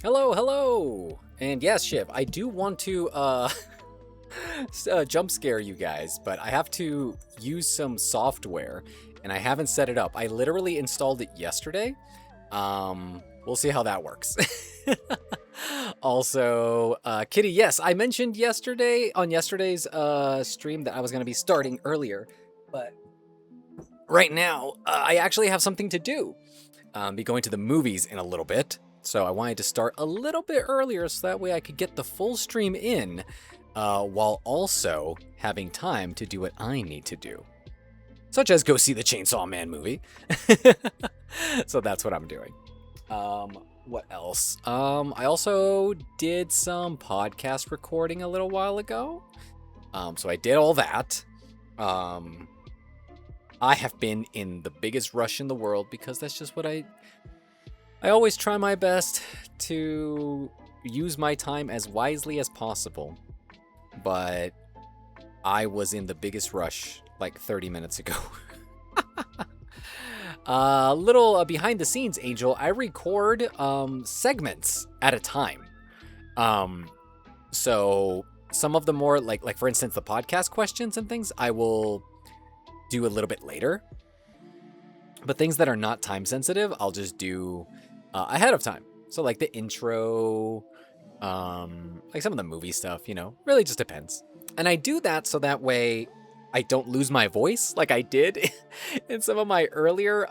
Hello, hello! And yes, Shiv, I do want to jump scare you guys, but I have to use some software and I haven't set it up. I literally installed it yesterday. We'll see how that works. Also, Kitty, yes, I mentioned yesterday on yesterday's stream that I was going to be starting earlier, but right now I actually have something to do. Be going to the movies in a little bit. So I wanted to start a little bit earlier so that way I could get the full stream in while also having time to do what I need to do. Such as go see the Chainsaw Man movie. So that's what I'm doing. What else? I also did some podcast recording a little while ago. So I did all that. I have been in the biggest rush in the world because that's just what I always try my best to use my time as wisely as possible, but I was in the biggest rush like 30 minutes ago. Little behind the scenes, Angel, I record segments at a time. So some of the more like for instance, the podcast questions and things, I will do a little bit later. But things that are not time sensitive, I'll just do ahead of time. So like the intro, like some of the movie stuff, really just depends. And I do that so that way I don't lose my voice like I did in some of my earlier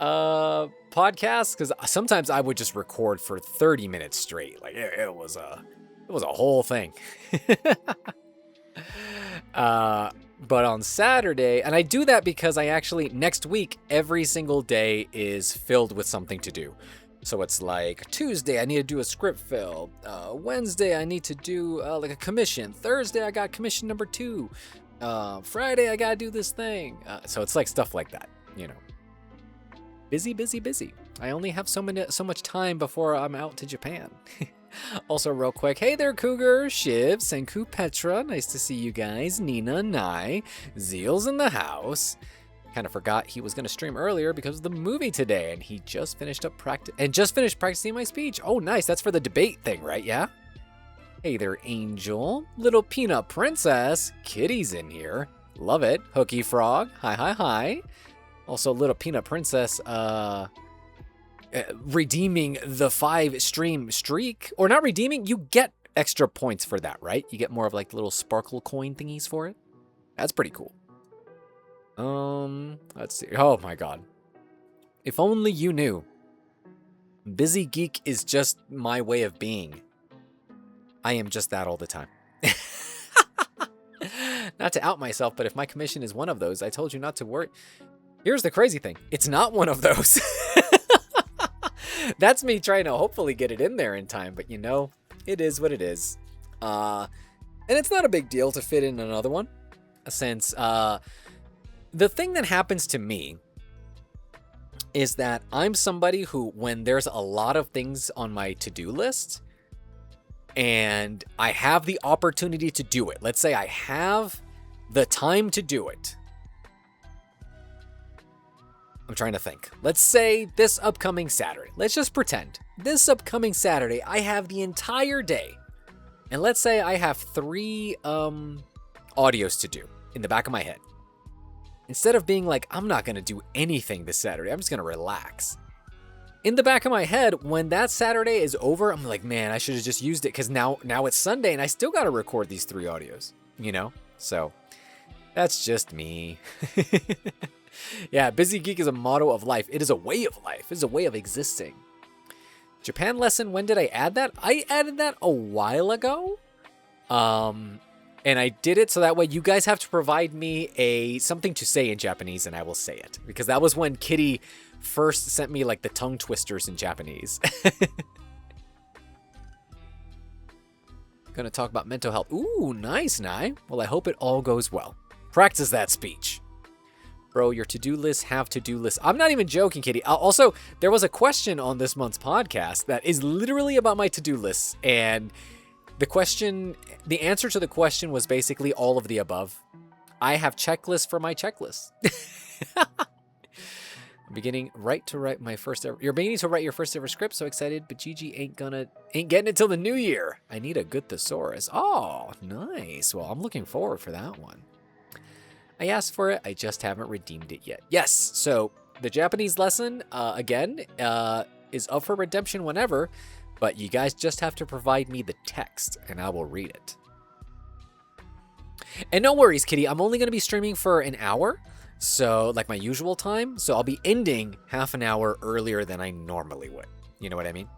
podcasts, because sometimes I would just record for 30 minutes straight. Like it was a whole thing. But on Saturday, and I do that because I actually, next week, every single day is filled with something to do. So it's like Tuesday, I need to do a script fill. Wednesday, I need to do like a commission. Thursday, I got commission number 2. Friday, I gotta do this thing. So it's like stuff like that, Busy, busy, busy. I only have so much time before I'm out to Japan. Also, real quick, hey there, Cougar, Shiv, Senku, Petra. Nice to see you guys. Nina, Nai, Zeal's in the house. Kind of forgot he was going to stream earlier because of the movie today, and he just finished practicing my speech. Oh, nice. That's for the debate thing, right? Yeah. Hey there, Angel, Little Peanut Princess. Kitty's in here. Love it. Hooky Frog. Hi, hi, hi. Also, Little Peanut Princess. Redeeming the 5 stream streak, or not redeeming, you get extra points for that, right? You get more of like little sparkle coin thingies for it. That's pretty cool. Let's see. Oh my god. If only you knew. Busy geek is just my way of being. I am just that all the time. Not to out myself, but if my commission is one of those, I told you not to worry. Here's the crazy thing. It's not one of those. That's me trying to hopefully get it in there in time, but it is what it is. And it's not a big deal to fit in another one, since the thing that happens to me is that I'm somebody who, when there's a lot of things on my to-do list and I have the opportunity to do it, let's say I have the time to do it. I'm trying to think. Let's say this upcoming Saturday. Let's just pretend. This upcoming Saturday, I have the entire day. And let's say I have 3 audios to do in the back of my head. Instead of being like, I'm not going to do anything this Saturday, I'm just going to relax. In the back of my head, when that Saturday is over, I'm like, man, I should have just used it because now it's Sunday and I still got to record these 3 audios, So that's just me. Yeah, busy geek is a motto of life. It is a way of life. It is a way of existing. Japan lesson, when did I add that? I added that a while ago. And I did it so that way you guys have to provide me something to say in Japanese and I will say it. Because that was when Kitty first sent me like the tongue twisters in Japanese. Gonna talk about mental health. Ooh, nice, Nai. Well, I hope it all goes well. Practice that speech. Bro, your to-do lists have to-do lists. I'm not even joking, Kitty. Also, there was a question on this month's podcast that is literally about my to-do lists. And the answer to the question was basically all of the above. I have checklists for my checklist. Beginning to write my first ever. You're beginning to write your first ever script. So excited, but Gigi ain't getting it till the new year. I need a good thesaurus. Oh, nice. Well, I'm looking forward for that one. I asked for it. I just haven't redeemed it yet. Yes. So the Japanese lesson again is up for redemption whenever, but you guys just have to provide me the text and I will read it. And no worries, Kitty. I'm only going to be streaming for an hour. So, like my usual time. So, I'll be ending half an hour earlier than I normally would. You know what I mean?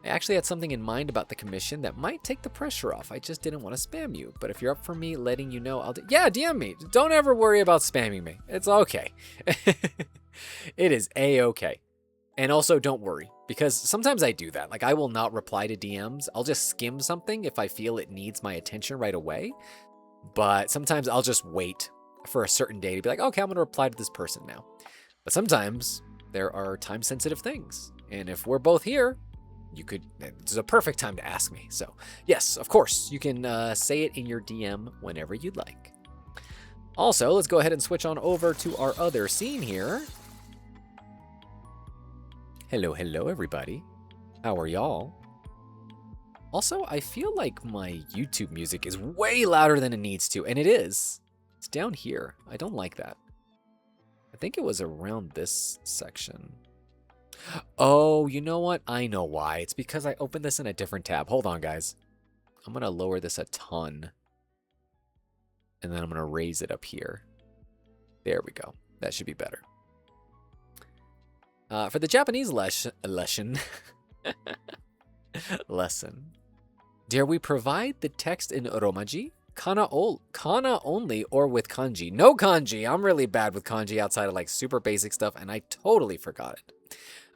I actually had something in mind about the commission that might take the pressure off. I just didn't want to spam you. But if you're up for me letting you know, yeah, DM me. Don't ever worry about spamming me. It's okay. It is A-okay. And also, don't worry. Because sometimes I do that. Like, I will not reply to DMs. I'll just skim something if I feel it needs my attention right away. But sometimes I'll just wait for a certain day to be like, okay, I'm going to reply to this person now. But sometimes there are time-sensitive things. And if we're both here, this is a perfect time to ask me. So yes, of course, you can say it in your DM whenever you'd like. Also, let's go ahead and switch on over to our other scene here. Hello, everybody. How are y'all? Also, I feel like my YouTube music is way louder than it needs to, and it is. It's down here. I don't like that. I think it was around this section. Oh, you know what? I know why. It's because I opened this in a different tab. Hold on, guys. I'm going to lower this a ton. And then I'm going to raise it up here. There we go. That should be better. For the Japanese lesson, dare we provide the text in Romaji? Kana only or with kanji? No kanji. I'm really bad with kanji outside of like super basic stuff, and I totally forgot it.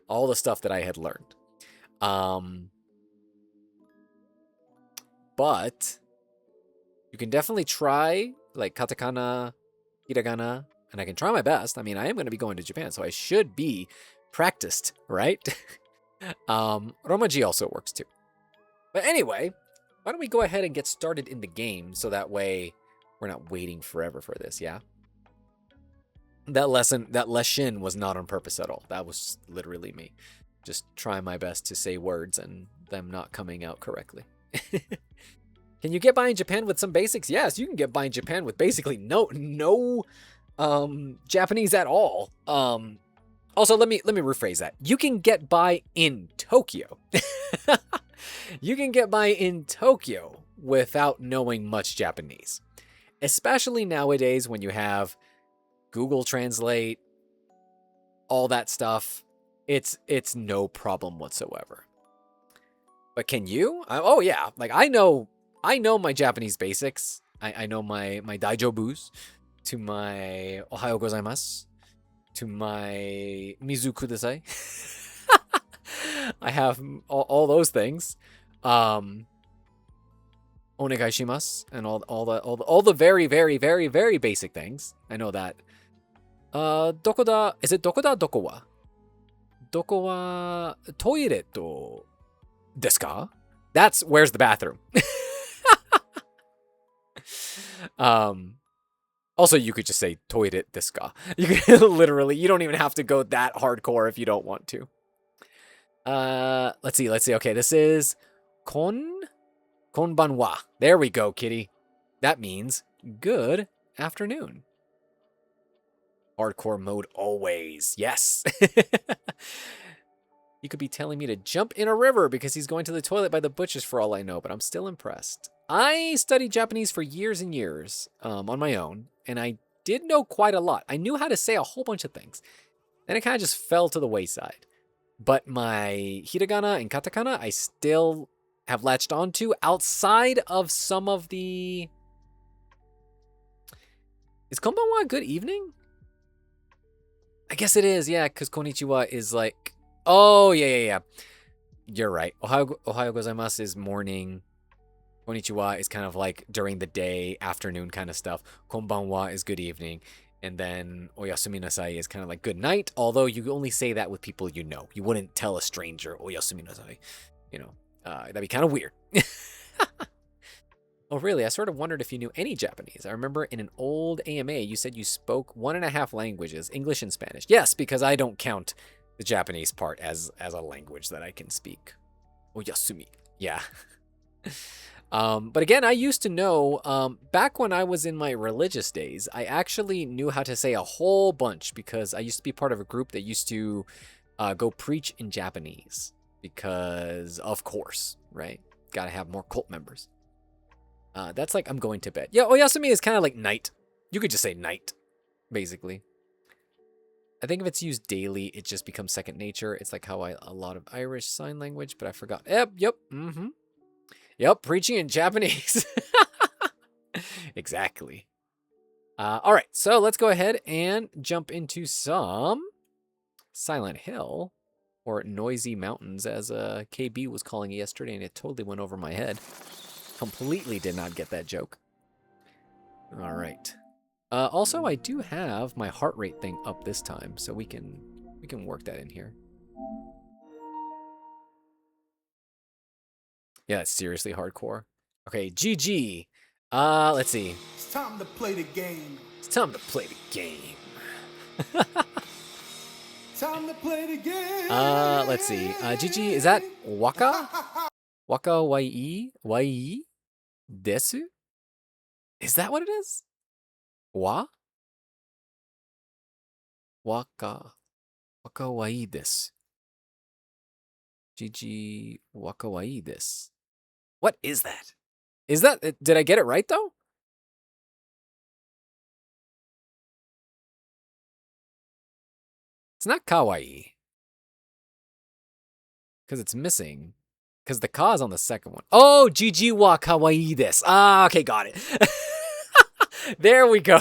All the stuff that I had learned. But you can definitely try like katakana, hiragana, and I can try my best. I mean, I am going to be going to Japan, so I should be practiced, right? Romaji also works too. But anyway, why don't we go ahead and get started in the game so that way we're not waiting forever for this, yeah? That lesson was not on purpose at all. That was literally me. Just trying my best to say words and them not coming out correctly. Can you get by in Japan with some basics? Yes, you can get by in Japan with basically no Japanese at all. Also, let me rephrase that. You can get by in Tokyo. You can get by in Tokyo without knowing much Japanese. Especially nowadays when you have Google Translate, all that stuff. It's no problem whatsoever. But can you? Oh yeah, like I know my Japanese basics. I know my daijobus, to my ohayo gozaimasu, to my mizu kudasai. I have all those things. Onegai shimasu, and all the very, very, very, very basic things. I know that. Doko da? Is it doko da? Doko wa? Doko wa toiletto desu ka? That's where's the bathroom. Also, you could just say toilet desu ka. You could literally, you don't even have to go that hardcore if you don't want to. Let's see. Okay, this is konbanwa. There we go, kitty. That means good afternoon. Hardcore mode always. Yes. He could be telling me to jump in a river because he's going to the toilet by the bushes for all I know, but I'm still impressed. I studied Japanese for years and years on my own, and I did know quite a lot. I knew how to say a whole bunch of things. Then it kind of just fell to the wayside. But my hiragana and katakana, I still have latched onto outside of some of the... Is konbanwa good evening? I guess it is, yeah, because konnichiwa is like... Oh, yeah. You're right. Ohayo gozaimasu is morning. Konnichiwa is kind of like during the day, afternoon kind of stuff. Konbanwa is good evening. And then oyasumi nasai is kind of like good night, although you only say that with people you know. You wouldn't tell a stranger oyasumi nasai. You know, that'd be kind of weird. Oh, really? I sort of wondered if you knew any Japanese. I remember in an old AMA, you said you spoke 1.5 languages, English and Spanish. Yes, because I don't count the Japanese part as a language that I can speak. Oh, Yasumi. Yeah. But again, I used to know, back when I was in my religious days, I actually knew how to say a whole bunch because I used to be part of a group that used to go preach in Japanese. Because, of course, right? Gotta have more cult members. That's like I'm going to bed. Yeah, Oyasumi is kind of like night. You could just say night, basically. I think if it's used daily, it just becomes second nature. It's like how a lot of Irish sign language, but I forgot. Yep. Yep, preaching in Japanese. Exactly. All right, so let's go ahead and jump into some Silent Hill, or Noisy Mountains, as KB was calling it yesterday, and it totally went over my head. Completely did not get that joke. All right. Also, I do have my heart rate thing up this time, so we can work that in here. Yeah, it's seriously hardcore. Okay, GG. Let's see. It's time to play the game. It's time to play the game. Time to play the game. Let's see. GG, is that Waka? Waka wai? Wai? Desu? Is that what it is? Wa? Waka. Waka wai desu. GG waka wai desu. What is that? Is that, did I get it right though? It's not kawaii. Because it's missing. Because the ka is on the second one. Oh, GG wa kawaii desu. Ah, okay, got it. There we go.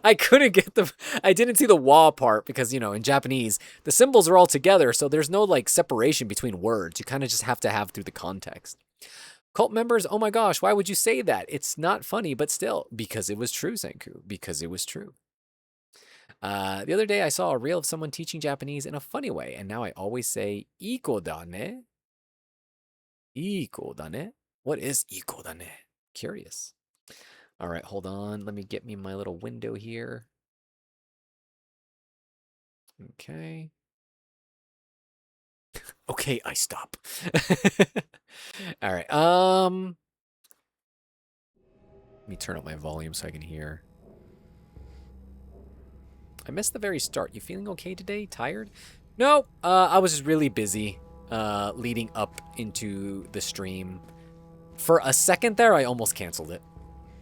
I couldn't get I didn't see the wa part because, you know, in Japanese, the symbols are all together, so there's no, like, separation between words. You kind of just have to have through the context. Cult members, oh my gosh, why would you say that? It's not funny, but still, because it was true, Senku. Because it was true. The other day, I saw a reel of someone teaching Japanese in a funny way, and now I always say, iko da ne. Iko da ne? What is iko da ne? Curious. All right, hold on. Let me get me my little window here. Okay. Okay, I stop. All right. Let me turn up my volume so I can hear. I missed the very start. You feeling okay today? Tired? No, I was just really busy leading up into the stream. For a second there, I almost canceled it.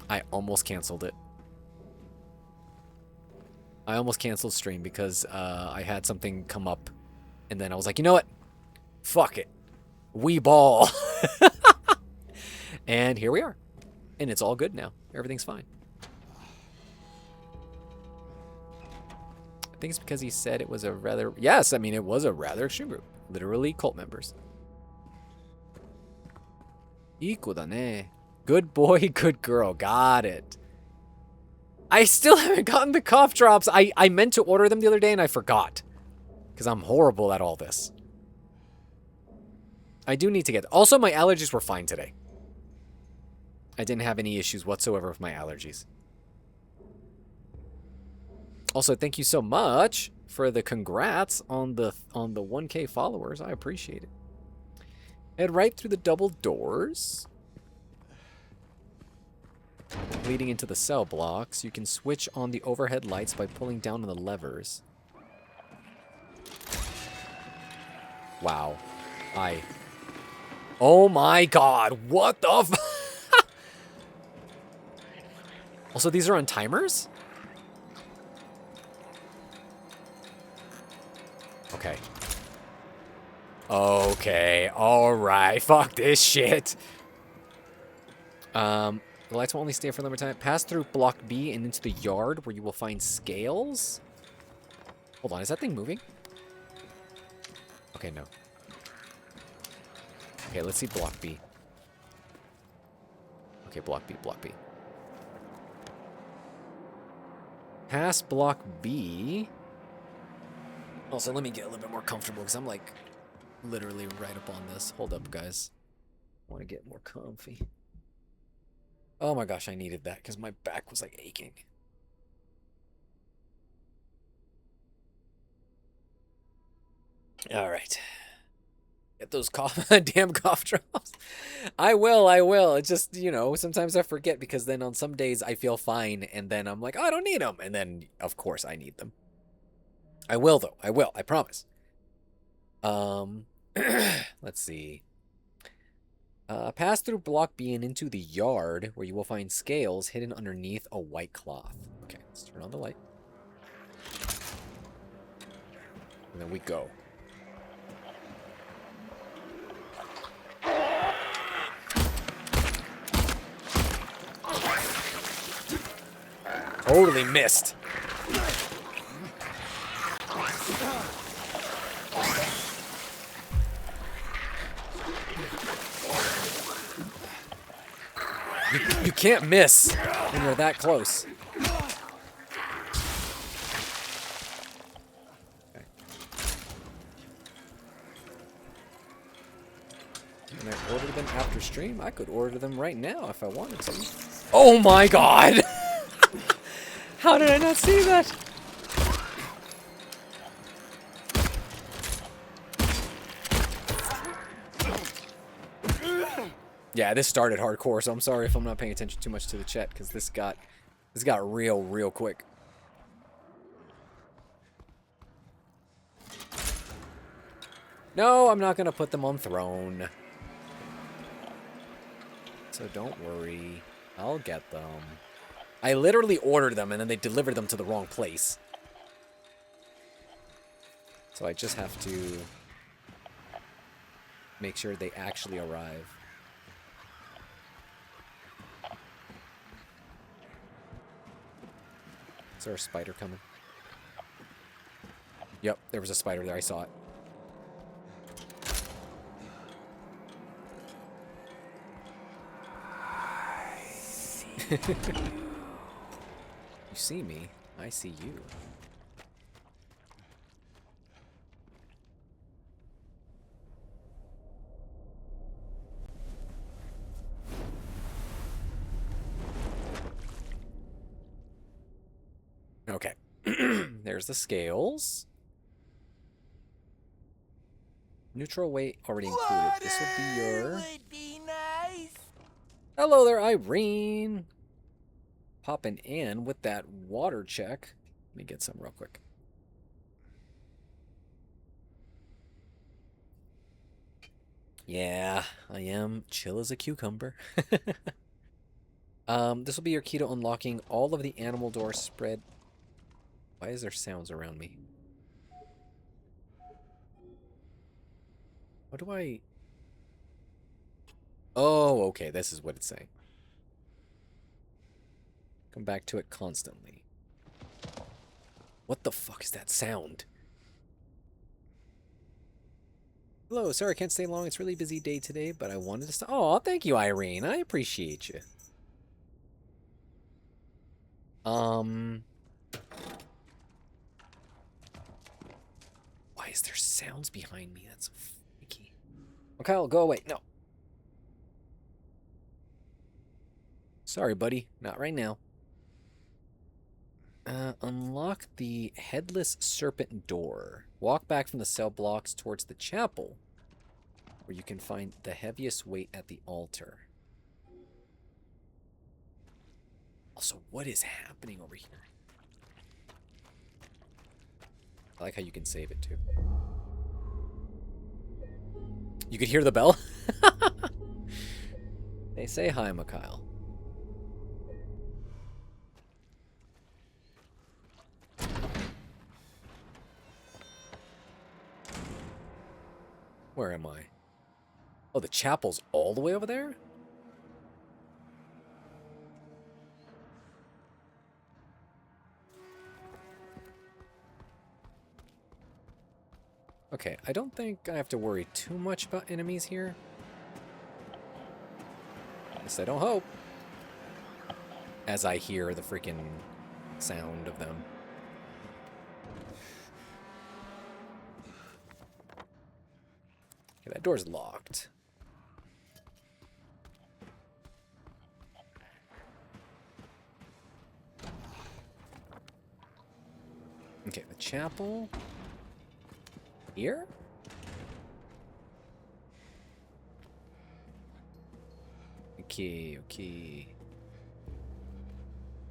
I almost canceled stream because I had something come up, and then I was like, you know what? Fuck it. We ball. And here we are. And it's all good now. Everything's fine. I think it's because he said it was a rather... Yes, I mean, it was a rather extreme group. Literally cult members. Iko da ne. Good boy, good girl. Got it. I still haven't gotten the cough drops. I meant to order them the other day and I forgot. Because I'm horrible at all this. I do need to get... Also, my allergies were fine today. I didn't have any issues whatsoever with my allergies. Also, thank you so much for the congrats on the 1K followers. I appreciate it. Head right through the double doors, leading into the cell blocks. You can switch on the overhead lights by pulling down on the levers. Wow. Oh my god, what the f... Also, these are on timers? Okay. Okay, alright. Fuck this shit. The lights will only stay for a limited time. Pass through block B and into the yard where you will find scales. Hold on, is that thing moving? Okay, no. Okay, let's see block B. Okay, block B, block B. Past block B. Also, let me get a little bit more comfortable because I'm like literally right up on this. Hold up, guys. I want to get more comfy. Oh my gosh, I needed that because my back was like aching. All right. Get those damn cough drops. I will. It's just, sometimes I forget because then on some days I feel fine and then I'm like, oh, I don't need them. And then, of course, I need them. I will, though. I will. I promise. Let's see. Pass through block B and into the yard where you will find scales hidden underneath a white cloth. Okay, let's turn on the light. And then we go. Totally missed. You can't miss when you're that close. Okay. Can I order them after stream? I could order them right now if I wanted to. Oh my god! How did I not see that? Yeah, this started hardcore, so I'm sorry if I'm not paying attention too much to the chat, because this got real quick. No, I'm not gonna put them on throne. So don't worry. I'll get them. I literally ordered them and then they delivered them to the wrong place. So I just have to make sure they actually arrive. Is there a spider coming? Yep, there was a spider there. I saw it. You see me, I see you. Okay. There's the scales. Neutral weight already included. This would be your... Would be nice. Hello there, Irene. Popping in with that water check. Let me get some real quick. Yeah, I am chill as a cucumber. This will be your key to unlocking all of the animal doors spread. Why is there sounds around me? What do I... Oh, okay, this is what it's saying. Come back to it constantly. What the fuck is that sound? Hello, sorry I can't stay long. It's a really busy day today, but I wanted to stop. Oh, thank you, Irene. I appreciate you. Why is there sounds behind me? That's freaky. Okay, I'll go away. No. Sorry, buddy. Not right now. Unlock the headless serpent door. Walk back from the cell blocks towards the chapel, where you can find the heaviest weight at the altar. Also, what is happening over here? I like how you can save it, too. You could hear the bell? They say hi, Mikhail. Where am I? Oh, the chapel's all the way over there? Okay, I don't think I have to worry too much about enemies here. At least I don't hope. As I hear the freaking sound of them. Okay, that door's locked. Okay, the chapel. Here? Okay, okay.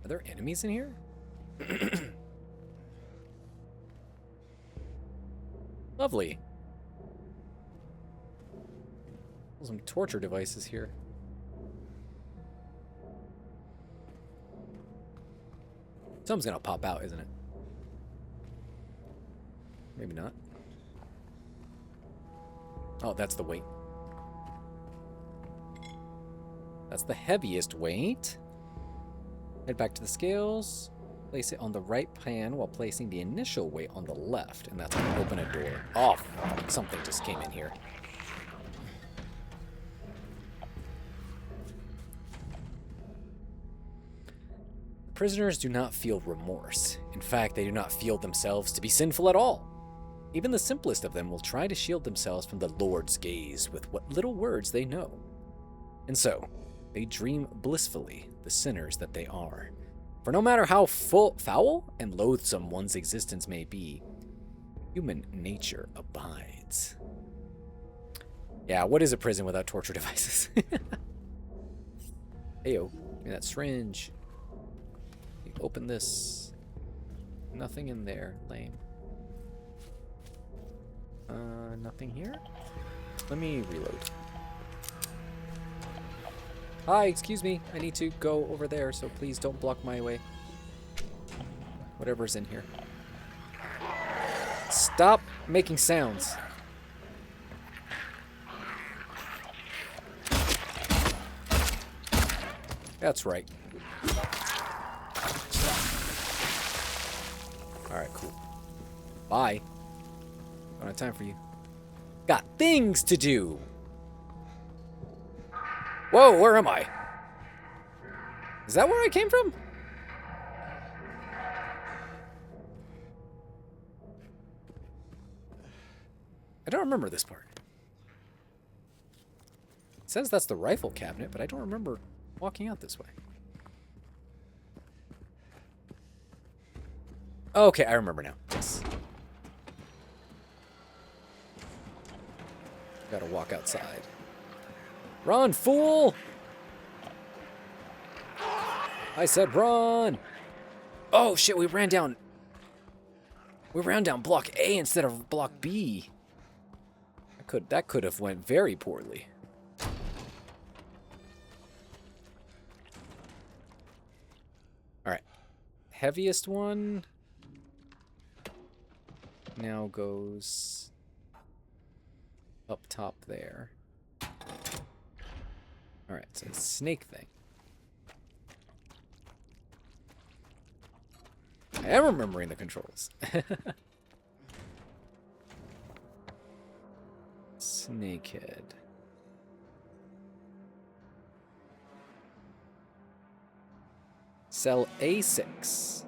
Are there enemies in here? Lovely. Some torture devices here. Something's gonna pop out, isn't it? Maybe not. Oh, that's the weight. That's the heaviest weight. Head back to the scales. Place it on the right pan while placing the initial weight on the left. And that's gonna open a door. Oh, fuck, something just came in here. Prisoners do not feel remorse. In fact, they do not feel themselves to be sinful at all. Even the simplest of them will try to shield themselves from the Lord's gaze with what little words they know. And so, they dream blissfully, the sinners that they are. For no matter how foul and loathsome one's existence may be, human nature abides. Yeah, what is a prison without torture devices? Heyo, give me that syringe. Open this. Nothing in there. Lame. Nothing here? Let me reload. Hi, excuse me. I need to go over there, so please don't block my way. Whatever's in here. Stop making sounds. That's right. Alright, cool. Bye. Don't have time for you. Got things to do! Whoa, where am I? Is that where I came from? I don't remember this part. It says that's the rifle cabinet, but I don't remember walking out this way. Okay, I remember now. Yes. Gotta walk outside. Run, fool! I said run! Oh shit, we ran down. We ran down block A instead of block B. That could have went very poorly. Alright. Heaviest one now goes up top there. Alright, so it's a snake thing. I am remembering the controls. Snakehead. Cell A6.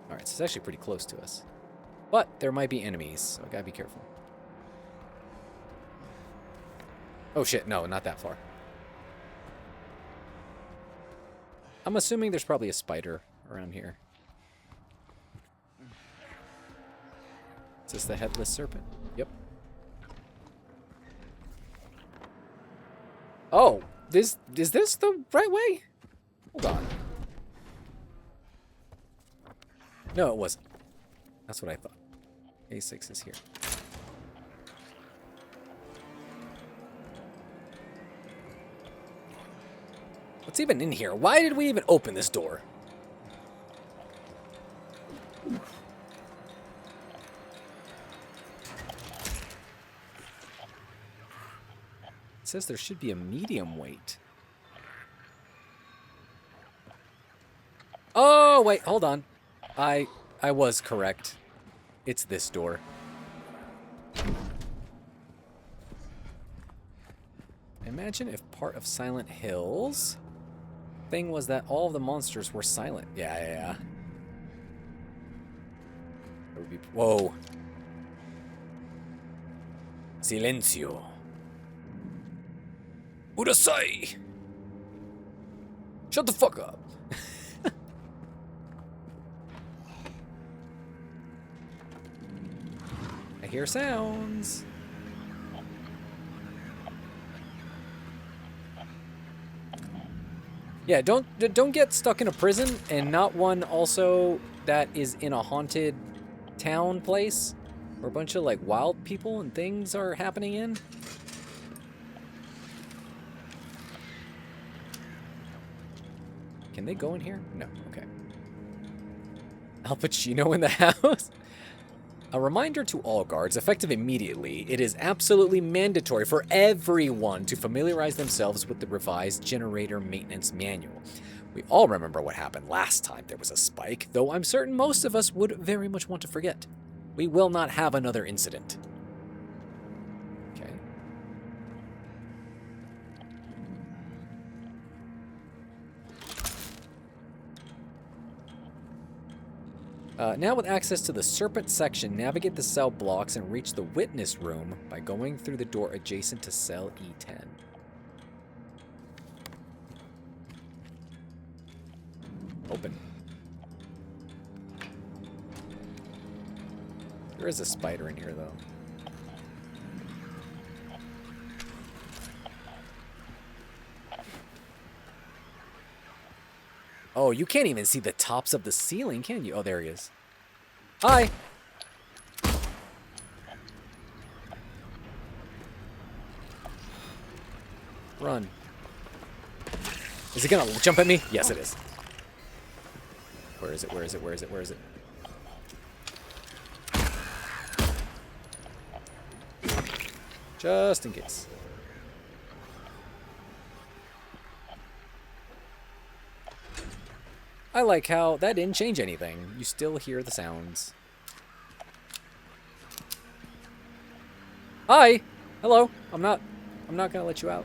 Alright, so it's actually pretty close to us. But there might be enemies, so I gotta be careful. Oh shit, no, not that far. I'm assuming there's probably a spider around here. Is this the headless serpent? Yep. Oh, is this the right way? Hold on. No, it wasn't. That's what I thought. A6 is here. What's even in here? Why did we even open this door? It says there should be a medium weight. Oh, wait, hold on. I was correct. It's this door. Imagine if part of Silent Hills thing was that all of the monsters were silent. Yeah. It would be, whoa. Silencio. Urasai! Shut the fuck up. hear sounds. Yeah, don't get stuck in a prison, and not one also that is in a haunted town place where a bunch of like wild people and things are happening in. Can they go in here? No. Okay. Al Pacino in the house. A reminder to all guards, effective immediately, it is absolutely mandatory for everyone to familiarize themselves with the revised generator maintenance manual. We all remember what happened last time there was a spike, though I'm certain most of us would very much want to forget. We will not have another incident. Okay. Now with access to the Serpent section, navigate the cell blocks and reach the witness room by going through the door adjacent to cell E10. Open. There is a spider in here, though. Oh, you can't even see the tops of the ceiling, can you? Oh, there he is. Hi! Run. Is it gonna jump at me? Yes, it is. Where is it? Where is it? Where is it? Where is it? Just in case. I like how that didn't change anything. You still hear the sounds. Hi! Hello. I'm not gonna let you out.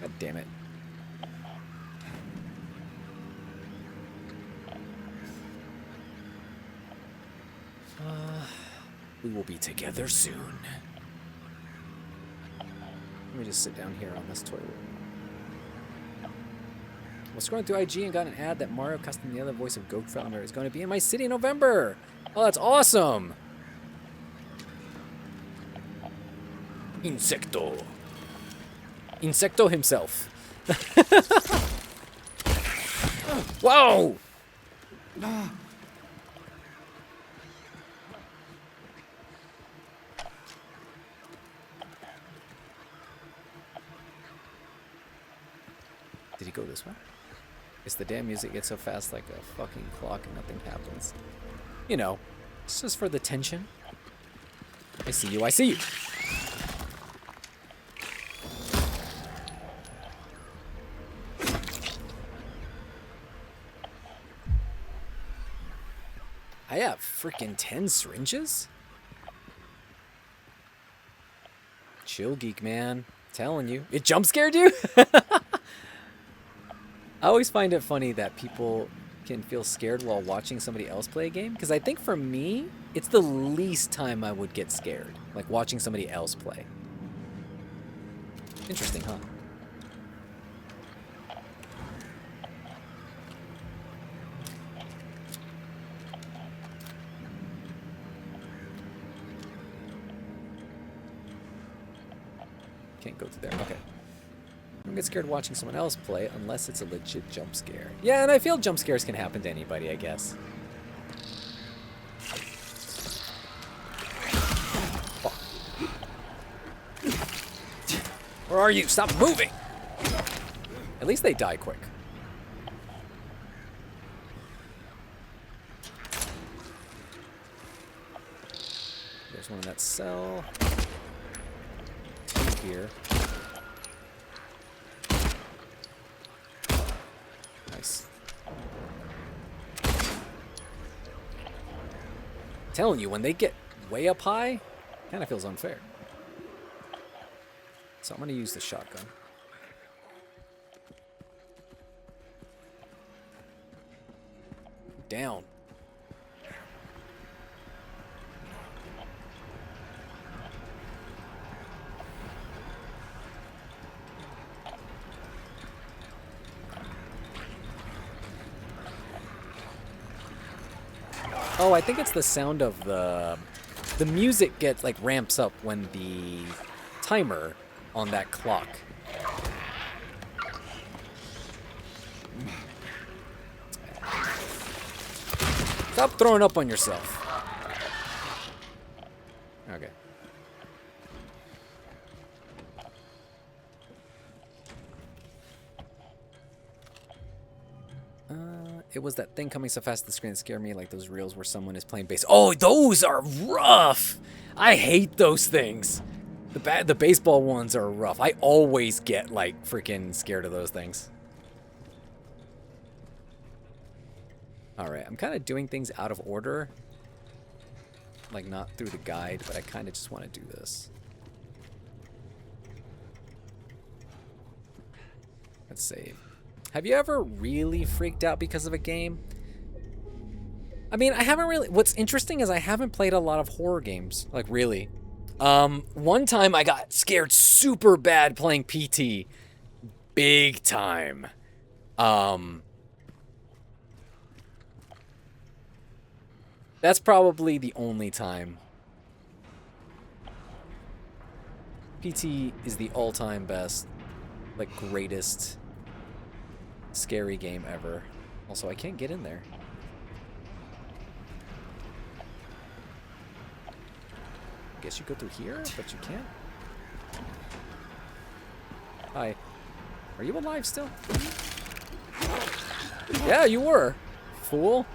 God damn it. We will be together soon. Let me just sit down here on this toilet. I was scrolling through IG and got an ad that Mario Castagneda, voice of Goat Founder, is going to be in my city in November. Oh, that's awesome. Insecto. Insecto himself. Whoa! Did he go this way? It's the damn music gets so fast like a fucking clock and nothing happens. You know, it's just for the tension. I see you, I see you. I have freaking 10 syringes? Chill, geek man. Telling you. It jump scared you? I always find it funny that people can feel scared while watching somebody else play a game. Because I think for me, it's the least time I would get scared. Like watching somebody else play. Interesting, huh? Can't go through there. Okay. I don't get scared watching someone else play unless it's a legit jump scare. Yeah, and I feel jump scares can happen to anybody, I guess. Fuck. Where are you? Stop moving! At least they die quick. There's one in that cell. Two here. Nice. Telling you, when they get way up high, kind of feels unfair. So I'm going to use the shotgun. Oh, I think it's the sound of the music gets like ramps up when the timer on that clock. Stop throwing up on yourself. Okay. It was that thing coming so fast the screen that scared me, like those reels where someone is playing bass. Oh, those are rough. I hate those things. The baseball ones are rough. I always get like freaking scared of those things. All right, I'm kind of doing things out of order. Like not through the guide, but I kind of just want to do this. Let's save. Have you ever really freaked out because of a game? I mean, I haven't really. What's interesting is I haven't played a lot of horror games. Like, really. One time I got scared super bad playing PT. Big time. That's probably the only time. PT is the all-time best, like, greatest scary game ever. Also, I can't get in there. Guess you go through here, but you can't. Hi. Are you alive still? Yeah, you were. Fool.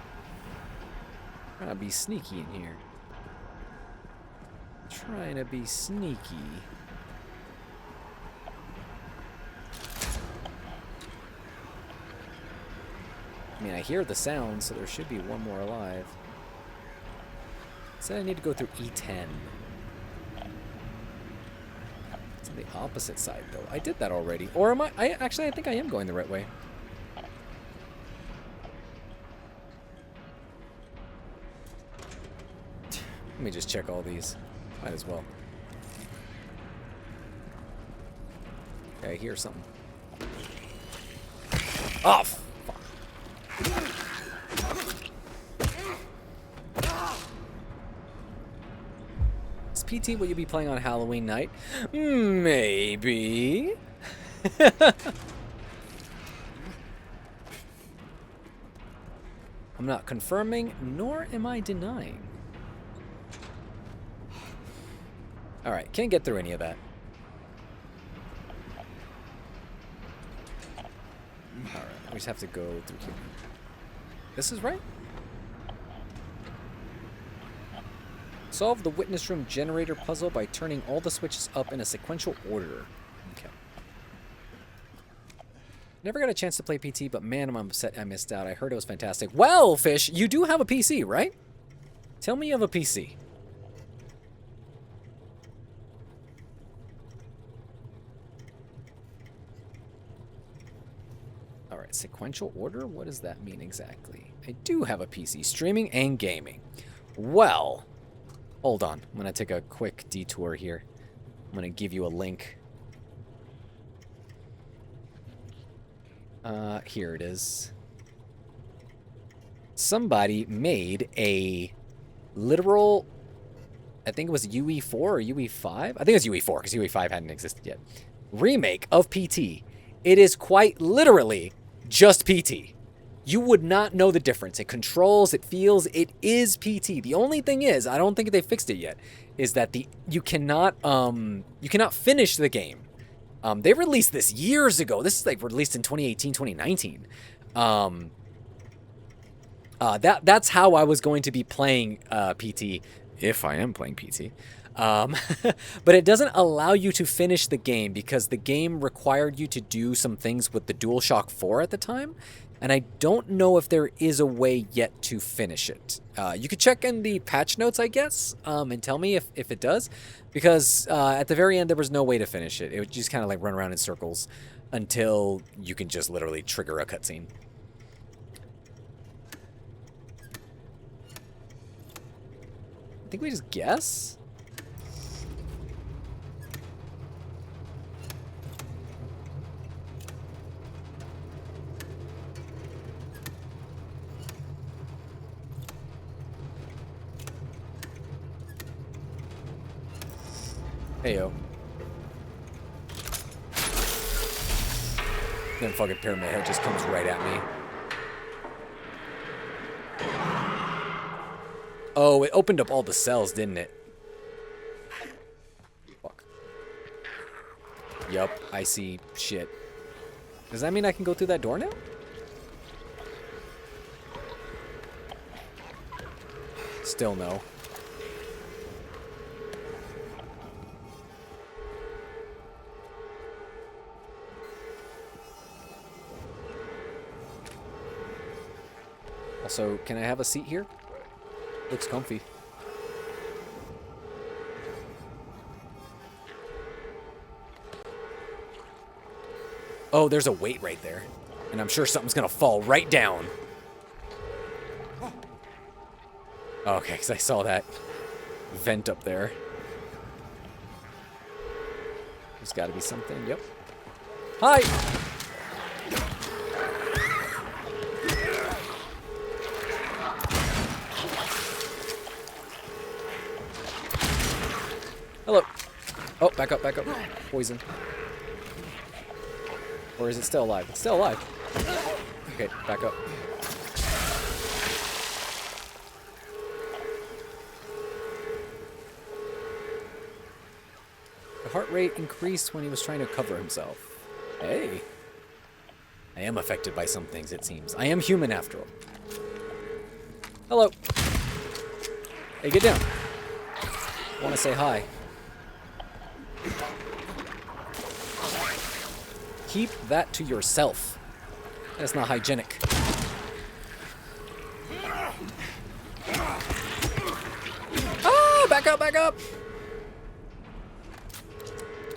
Trying to be sneaky in here. Trying to be sneaky. I mean, I hear the sound, so there should be one more alive. Said I need to go through E10. It's on the opposite side, though. I did that already. Or am I? Actually, I think I am going the right way. Let me just check all these. Might as well. Okay, I hear something. Oh, fuck. Is PT what you'll be playing on Halloween night? Maybe. I'm not confirming, nor am I denying. Alright, can't get through any of that. Alright, we just have to go through here. This is right? Solve the witness room generator puzzle by turning all the switches up in a sequential order. Okay. Never got a chance to play PT, but man, I'm upset I missed out. I heard it was fantastic. Well, Fish, you do have a PC, right? Tell me you have a PC. Alright, sequential order? What does that mean exactly? I do have a PC, streaming and gaming. Well, hold on. I'm going to take a quick detour here. I'm going to give you a link. Here it is. Somebody made a literal, I think it was UE4 or UE5? I think it was UE4 because UE5 hadn't existed yet. Remake of PT. It is quite literally just PT. You would not know the difference. It controls, it feels, it is PT. The only thing is, I don't think they fixed it yet, is that you cannot finish the game. They released this years ago. This is like released in 2018, 2019. That's how I was going to be playing PT, if I am playing PT. But it doesn't allow you to finish the game because the game required you to do some things with the DualShock 4 at the time. And I don't know if there is a way yet to finish it. You could check in the patch notes, I guess, and tell me if it does. Because at the very end, there was no way to finish it. It would just kind of like run around in circles until you can just literally trigger a cutscene. I think we just guess? Heyo. Then fucking Pyramid Head just comes right at me. Oh, it opened up all the cells, didn't it? Fuck. Yup, I see shit. Does that mean I can go through that door now? Still no. Also, can I have a seat here? Looks comfy. Oh, there's a weight right there. And I'm sure something's gonna fall right down. Okay, because I saw that vent up there. There's gotta be something. Yep. Hi! Hello. Oh, back up, back up. Poison. Or is it still alive? It's still alive. Okay, back up. The heart rate increased when he was trying to cover himself. Hey. I am affected by some things, it seems. I am human after all. Hello. Hey, get down. I want to say hi. Keep that to yourself. That's not hygienic. Ah, back up, back up.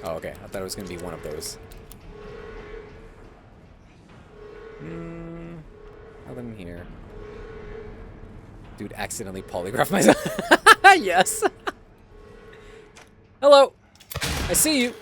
Oh, okay. I thought it was going to be one of those. Nothing here. Dude, accidentally polygraphed myself. Yes. Hello. I see you.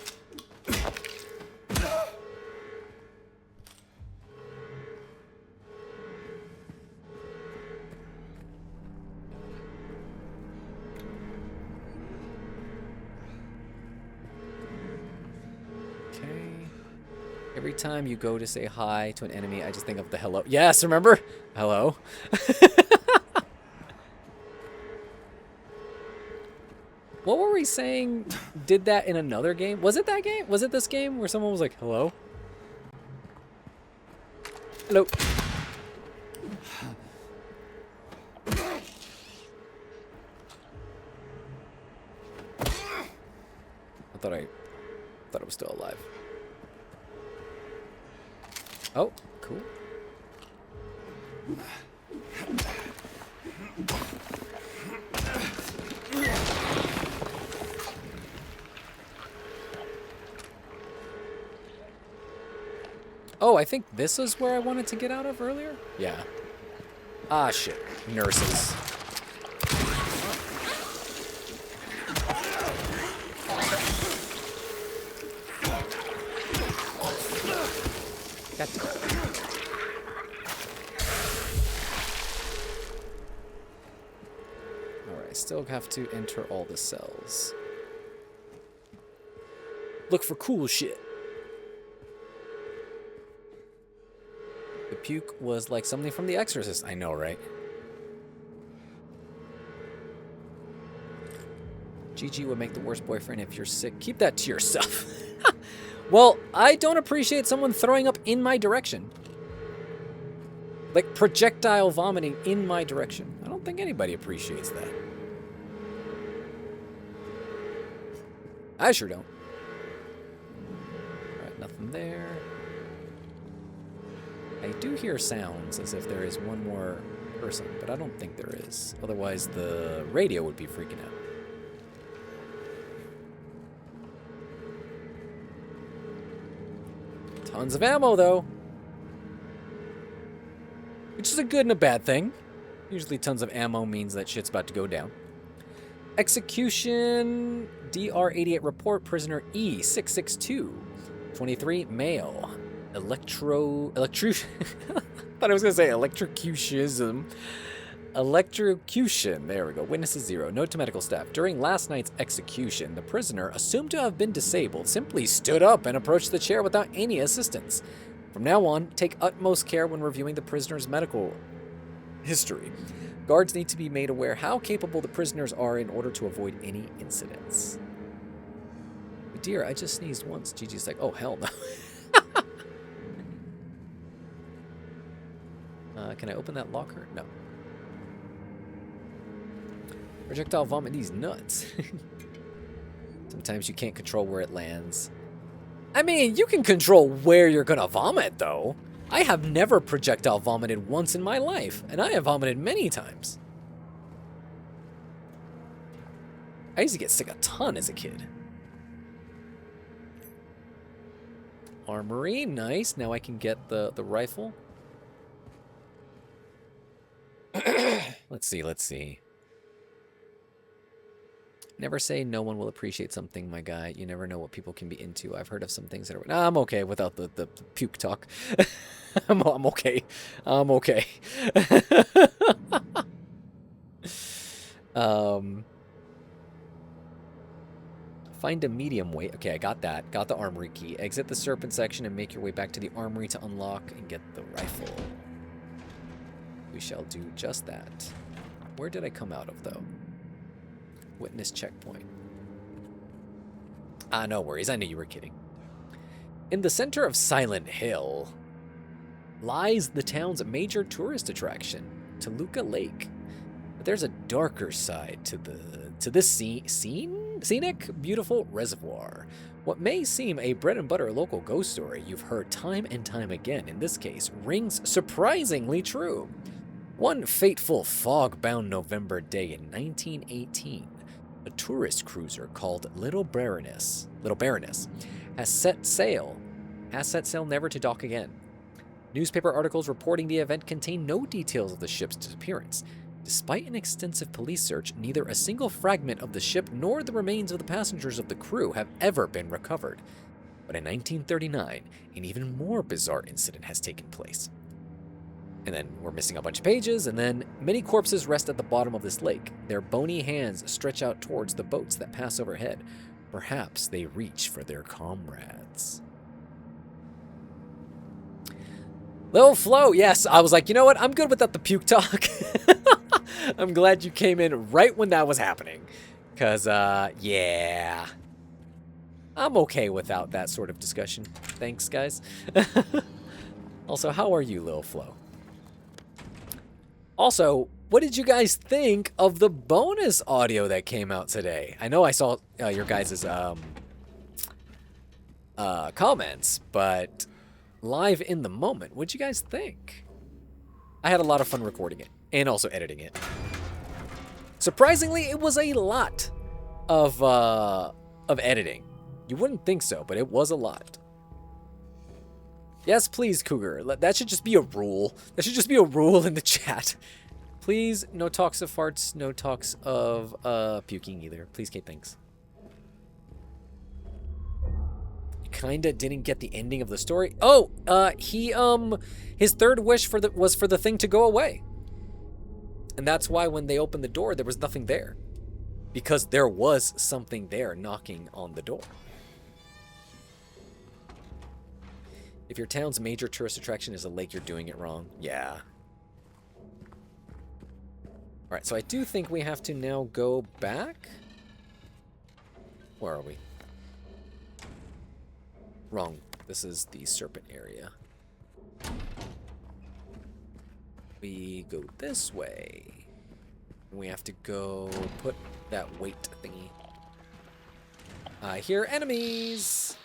Every time you go to say hi to an enemy, I just think of the hello. Yes, remember? Hello. What were we saying? Did that in another game? Was it that game? Was it this game where someone was like, hello? Hello. I thought I was still alive. Oh, cool. Oh, I think this is where I wanted to get out of earlier? Yeah. Ah, shit. Nurses. Alright, I still have to enter all the cells. Look for cool shit. The puke was like something from The Exorcist. I know, right? Gigi would make the worst boyfriend if you're sick. Keep that to yourself. Well, I don't appreciate someone throwing up in my direction. Like projectile vomiting in my direction. I don't think anybody appreciates that. I sure don't. Alright, nothing there. I do hear sounds as if there is one more person, but I don't think there is. Otherwise, the radio would be freaking out. Tons of ammo, though. Which is a good and a bad thing. Usually tons of ammo means that shit's about to go down. Execution. DR-88 report. Prisoner E-662. 23. Male. Thought I was going to say electrocutionism. Electrocution. There we go. Witnesses 0. Note to medical staff. During last night's execution, the prisoner, assumed to have been disabled, simply stood up and approached the chair without any assistance. From now on, take utmost care when reviewing the prisoner's medical history. Guards need to be made aware how capable the prisoners are in order to avoid any incidents. Dear, I just sneezed once. Gigi's like, oh, hell no. Can I open that locker? No. Projectile vomit these nuts. Sometimes you can't control where it lands. I mean, you can control where you're gonna vomit, though. I have never projectile vomited once in my life, and I have vomited many times. I used to get sick a ton as a kid. Armory, nice. Now I can get the rifle. Let's see. Never say no one will appreciate something, my guy. You never know what people can be into. I've heard of some things that are... Nah, I'm okay without the puke talk. I'm okay. I'm okay. Find a medium weight. Okay, I got that. Got the armory key. Exit the serpent section and make your way back to the armory to unlock and get the rifle. We shall do just that. Where did I come out of, though? Witness checkpoint. Ah, no worries. I knew you were kidding. In the center of Silent Hill lies the town's major tourist attraction, Toluca Lake. But there's a darker side to this scenic, beautiful reservoir. What may seem a bread and butter local ghost story you've heard time and time again, in this case, rings surprisingly true. One fateful fog-bound November day in 1918, a tourist cruiser called Little Baroness has set sail never to dock again. Newspaper articles reporting the event contain no details of the ship's disappearance. Despite an extensive police search, neither a single fragment of the ship nor the remains of the passengers of the crew have ever been recovered. But in 1939, an even more bizarre incident has taken place. And then we're missing a bunch of pages, and then many corpses rest at the bottom of this lake. Their bony hands stretch out towards the boats that pass overhead. Perhaps they reach for their comrades. Lil Flo, yes, I was like, you know what? I'm good without the puke talk. I'm glad you came in right when that was happening. Because, yeah. I'm okay without that sort of discussion. Thanks, guys. Also, how are you, Lil Flo? Also, what did you guys think of the bonus audio that came out today? I know I saw your guys' comments, but live in the moment, what'd you guys think? I had a lot of fun recording it and also editing it. Surprisingly, it was a lot of editing. You wouldn't think so, but it was a lot. Yes, please, Cougar. That should just be a rule. That should just be a rule in the chat. Please, no talks of farts, no talks of puking either. Please, Kate, thanks. You kinda didn't get the ending of the story. Oh, his third wish was for the thing to go away. And that's why when they opened the door, there was nothing there. Because there was something there knocking on the door. If your town's major tourist attraction is a lake, you're doing it wrong. Yeah. Alright, so I do think we have to now go back. Where are we? Wrong. This is the serpent area. We go this way. We have to go put that weight thingy. I hear enemies!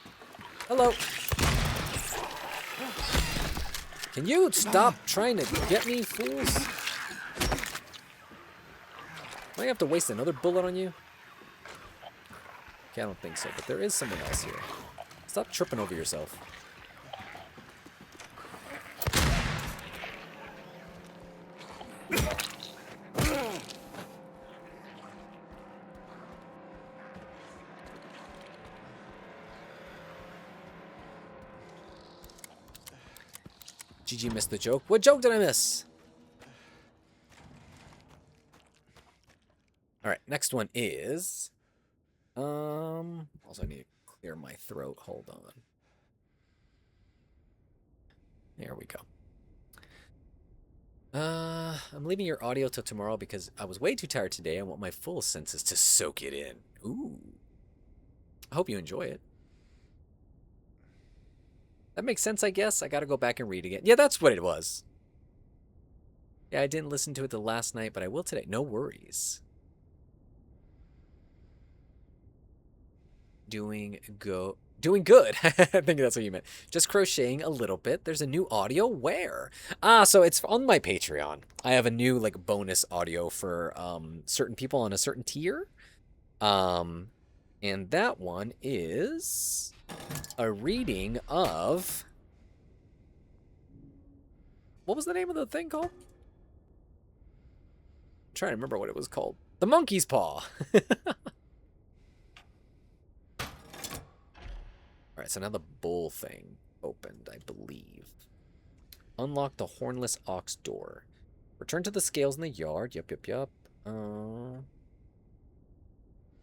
Hello! Can you stop trying to get me, fools? Do I have to waste another bullet on you? Okay, I don't think so, but there is someone else here. Stop tripping over yourself. GG missed the joke. What joke did I miss? next one is... Also, I need to clear my throat. Hold on. There we go. I'm leaving your audio till tomorrow because I was way too tired today. I want my full senses to soak it in. Ooh. I hope you enjoy it. That makes sense, I guess. I gotta go back and read again. Yeah, that's what it was. Yeah, I didn't listen to it the last night, but I will today. No worries. Doing good. I think that's what you meant. Just crocheting a little bit. There's a new audio. Where? So it's on my Patreon. I have a new like bonus audio for certain people on a certain tier. And that one is a reading of... What was the name of the thing called? I'm trying to remember what it was called. The Monkey's Paw. Alright, so now the bull thing opened, I believe. Unlock the hornless ox door. Return to the scales in the yard. Yup.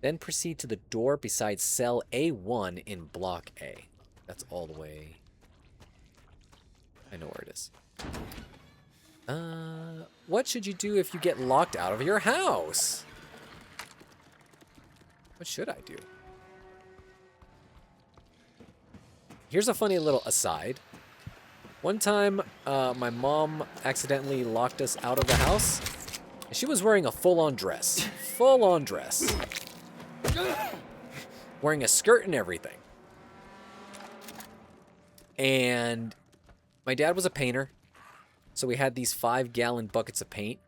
Then proceed to the door beside cell A1 in block A. That's all the way... I know where it is. What should you do if you get locked out of your house? What should I do? Here's a funny little aside. One time, my mom accidentally locked us out of the house. She was wearing a full-on dress. Full-on dress. Wearing a skirt and everything. And my dad was a painter. So we had these 5-gallon buckets of paint.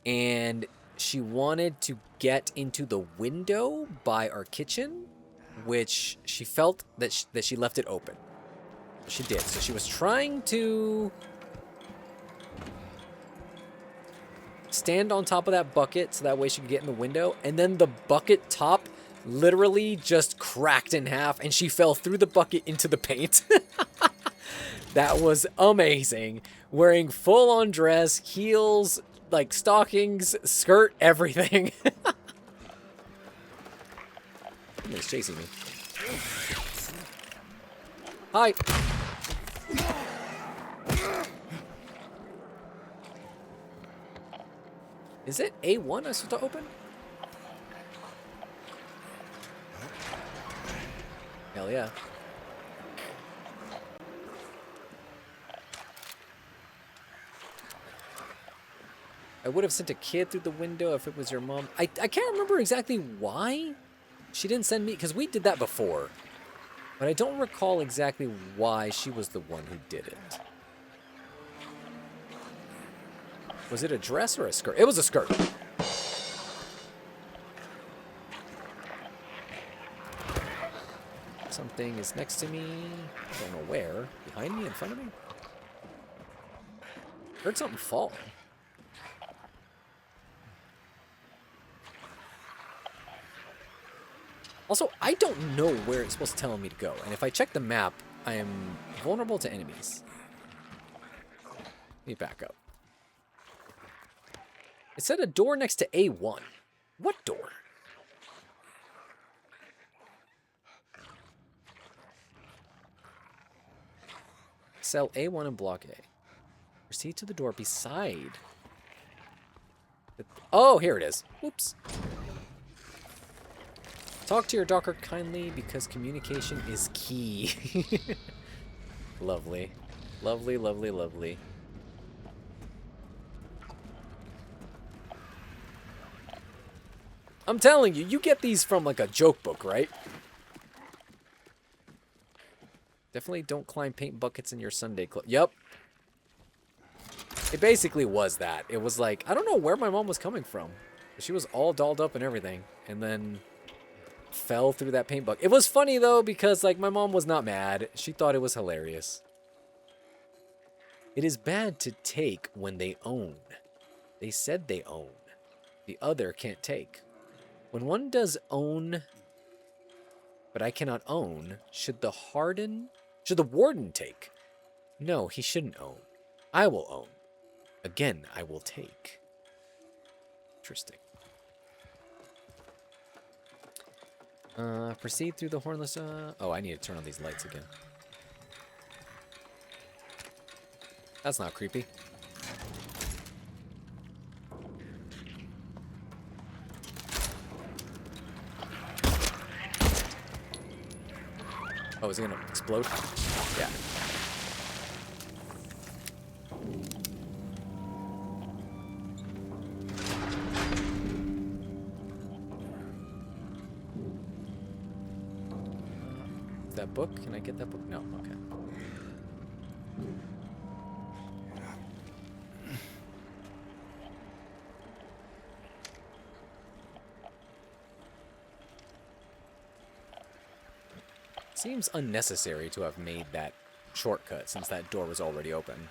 And she wanted to get into the window by our kitchen, which she felt that she left it open. She did. So she was trying to stand on top of that bucket so that way she could get in the window. And then the bucket top literally just cracked in half and she fell through the bucket into the paint. That was amazing. Wearing full-on dress, heels, like stockings, skirt, everything. Something's chasing me. Hi. Is it A1 I'm supposed to open? Hell yeah. I would have sent a kid through the window if it was your mom. I can't remember exactly why she didn't send me, because we did that before. But I don't recall exactly why she was the one who did it. Was it a dress or a skirt? It was a skirt. Something is next to me. I don't know where. Behind me? In front of me? Heard something fall. Also, I don't know where it's supposed to tell me to go. And if I check the map, I am vulnerable to enemies. Let me back up. It said a door next to A1. What door? Cell A1 in block A. Proceed to the door beside. Oh, here it is. Whoops. Talk to your doctor kindly because communication is key. Lovely. Lovely, lovely, lovely. I'm telling you, you get these from like a joke book, right? Definitely don't climb paint buckets in your Sunday clothes. Yep. It basically was that. It was like, I don't know where my mom was coming from. She was all dolled up and everything. And then fell through that paint bucket. It was funny though, because like my mom was not mad. She thought it was hilarious. It is bad to take when they own. They said they own. The other can't take. When one does own, but I cannot own, should the warden take? No, he shouldn't own. I will own. Again, I will take. Interesting. Proceed through the hornless... Oh, I need to turn on these lights again. That's not creepy. Oh, is it gonna explode? Yeah. That book? Can I get that book? No. Okay. Seems unnecessary to have made that shortcut since that door was already open.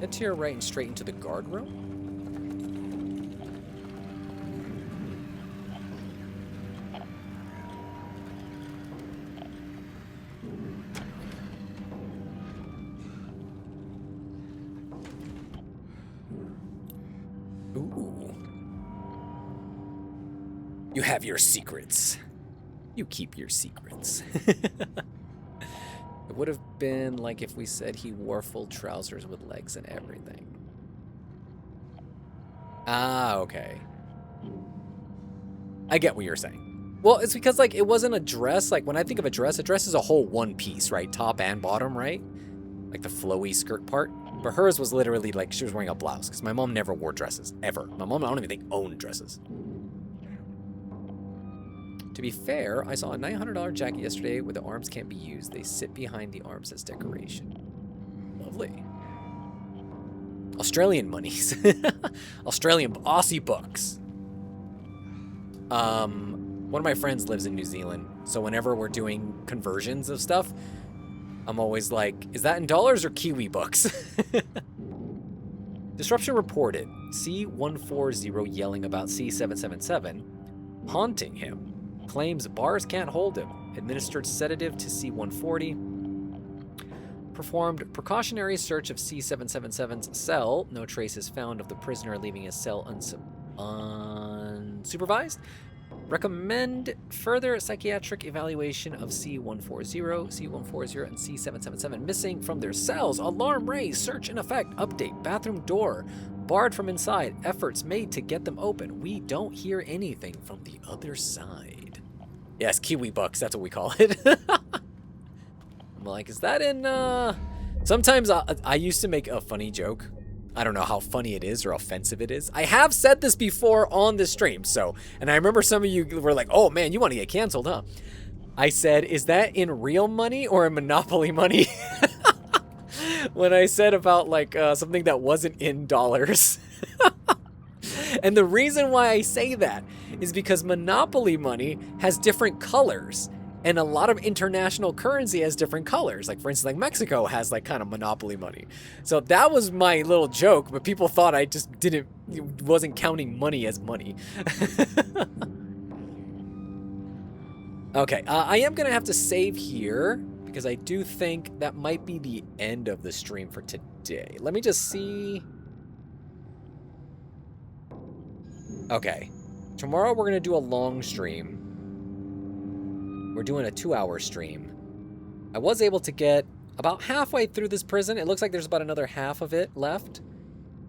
Head to your right and straight into the guard room. Ooh. You have your secrets. You keep your secrets. It would have been like if we said he wore full trousers with legs and everything. Ah, okay. I get what you're saying. Well, it's because, like, it wasn't a dress. Like, when I think of a dress is a whole one piece, right? Top and bottom, right? Like the flowy skirt part. But hers was literally like she was wearing a blouse. Because my mom never wore dresses, ever. My mom, I don't even think, owned dresses. To be fair, I saw a $900 jacket yesterday where the arms can't be used. They sit behind the arms as decoration. Lovely. Australian monies. Australian Aussie bucks. One of my friends lives in New Zealand, so whenever we're doing conversions of stuff, I'm always like, is that in dollars or Kiwi bucks? Disruption reported. C140 yelling about C777, haunting him. Claims bars can't hold him. Administered sedative to C140. Performed precautionary search of C777's cell. No traces found of the prisoner leaving his cell unsupervised. Recommend further psychiatric evaluation of C140, C140, and C777 missing from their cells. Alarm raised. Search in effect. Update. Bathroom door barred from inside. Efforts made to get them open. We don't hear anything from the other side. Yes, Kiwi bucks. That's what we call it. I'm like, is that in... Sometimes I used to make a funny joke. I don't know how funny it is or offensive it is. I have said this before on the stream, so... And I remember some of you were like, oh, man, you want to get canceled, huh? I said, is that in real money or in Monopoly money? When I said about, like, something that wasn't in dollars. And the reason why I say that is because Monopoly money has different colors. And a lot of international currency has different colors. Like, for instance, like Mexico has, like, kind of Monopoly money. So that was my little joke, but people thought I just wasn't counting money as money. Okay, I am going to have to save here because I do think that might be the end of the stream for today. Let me just see. Okay, tomorrow we're going to do a long stream. We're doing a 2-hour stream. I was able to get about halfway through this prison. It looks like there's about another half of it left.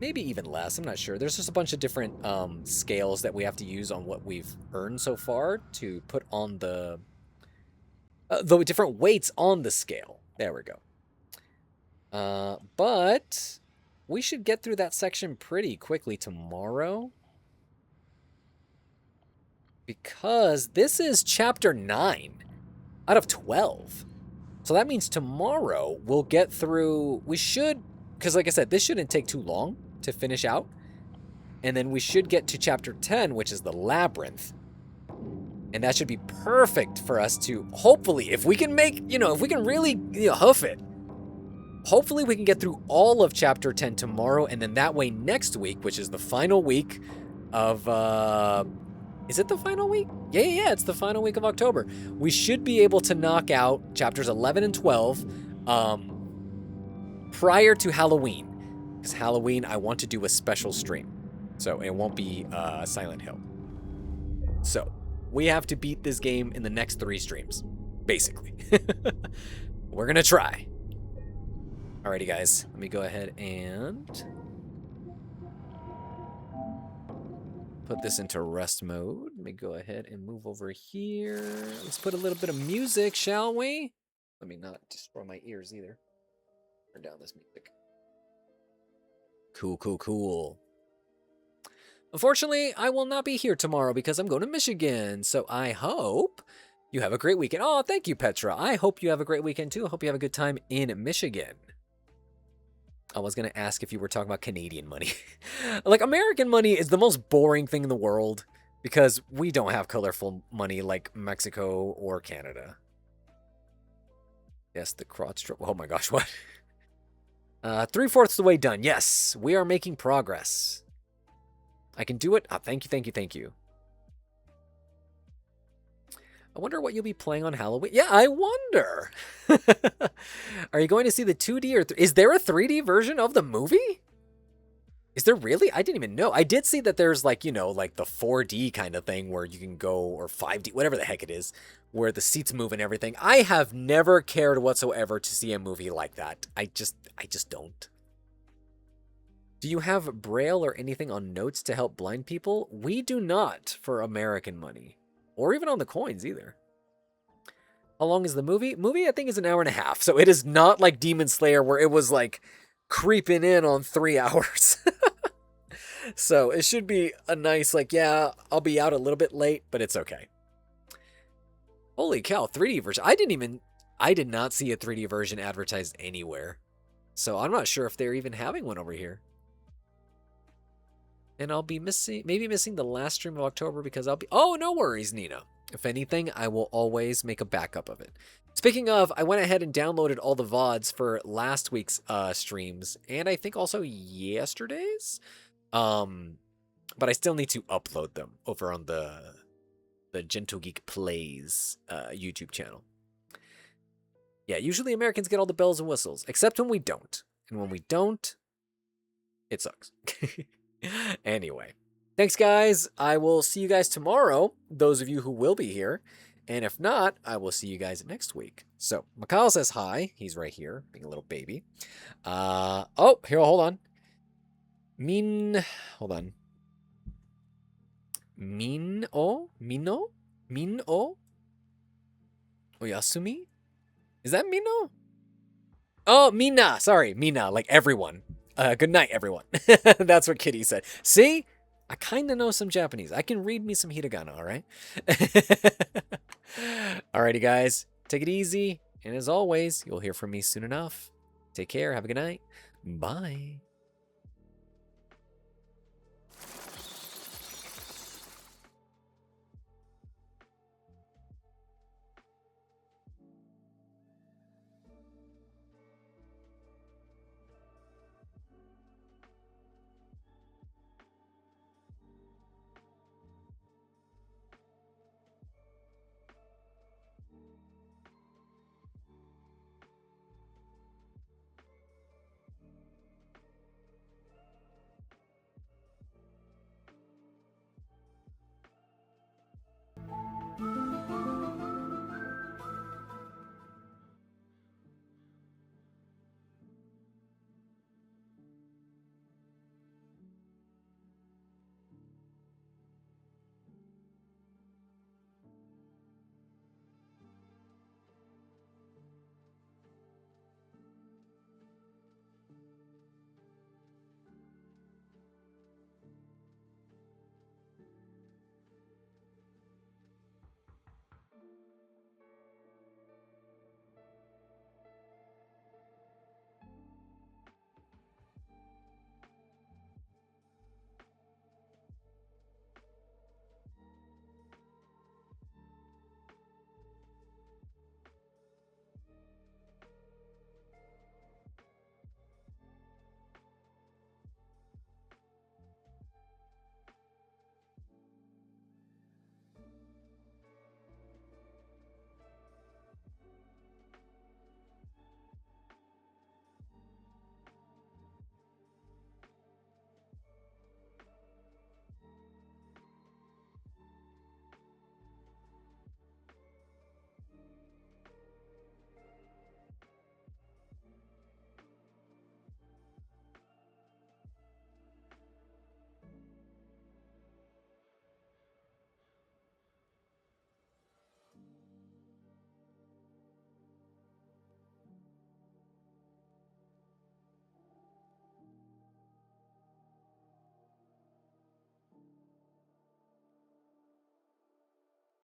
Maybe even less, I'm not sure. There's just a bunch of different scales that we have to use on what we've earned so far to put on the different weights on the scale. There we go. But we should get through that section pretty quickly tomorrow. Because this is chapter 9 out of 12. So that means tomorrow we'll get through, we should, because like I said, this shouldn't take too long to finish out. And then we should get to chapter 10, which is the labyrinth. And that should be perfect for us to, hopefully, if we can make, if we can really hoof it. Hopefully we can get through all of chapter 10 tomorrow. And then that way next week, which is the final week, of, is it the final week? Yeah, it's the final week of October. We should be able to knock out chapters 11 and 12 prior to Halloween. Because Halloween, I want to do a special stream. So it won't be Silent Hill. So we have to beat this game in the next 3 streams, basically. We're going to try. Alrighty, guys. Let me go ahead and put this into rest mode. Let me go ahead and move over here. Let's put a little bit of music, shall we? Let me not destroy my ears either. Turn down this music. Cool. Unfortunately, I will not be here tomorrow because I'm going to Michigan. So I hope you have a great weekend. Oh, thank you, Petra. I hope you have a great weekend too. I hope you have a good time in Michigan. I was going to ask if you were talking about Canadian money. Like, American money is the most boring thing in the world because we don't have colorful money like Mexico or Canada. Yes, the crotch. Oh my gosh, what? 3/4 of the way done. Yes, we are making progress. I can do it. Oh, thank you. I wonder what you'll be playing on Halloween. Yeah, I wonder. Are you going to see the 2D or... Is there a 3D version of the movie? Is there really? I didn't even know. I did see that there's like, you know, like the 4D kind of thing where you can go, or 5D, whatever the heck it is, where the seats move and everything. I have never cared whatsoever to see a movie like that. I just don't. Do you have Braille or anything on notes to help blind people? We do not for American money. Or even on the coins, either. How long is the movie? Movie, I think, is 1.5 hours. So it is not like Demon Slayer, where it was, like, creeping in on 3 hours. So it should be a nice, like, yeah, I'll be out a little bit late, but it's okay. Holy cow, 3D version. I did not see a 3D version advertised anywhere. So I'm not sure if they're even having one over here. And I'll be maybe missing the last stream of October because I'll be... Oh, no worries, Nina. If anything, I will always make a backup of it. Speaking of, I went ahead and downloaded all the VODs for last week's streams. And I think also yesterday's. But I still need to upload them over on the Gentle Geek Plays YouTube channel. Yeah, usually Americans get all the bells and whistles. Except when we don't. And when we don't, it sucks. Anyway, thanks, guys. I will see you guys tomorrow, those of you who will be here. And if not, I will see you guys next week. So, Mikhail says hi. He's right here, being a little baby. Oh, here, hold on. Hold on. Mino? Oyasumi? Is that Mino? Oh, Mina. Sorry, Mina, like everyone. Good night, everyone. That's what Kitty said. See? I kind of know some Japanese. I can read me some hiragana, all right? Alrighty, guys. Take it easy. And as always, you'll hear from me soon enough. Take care. Have a good night. Bye.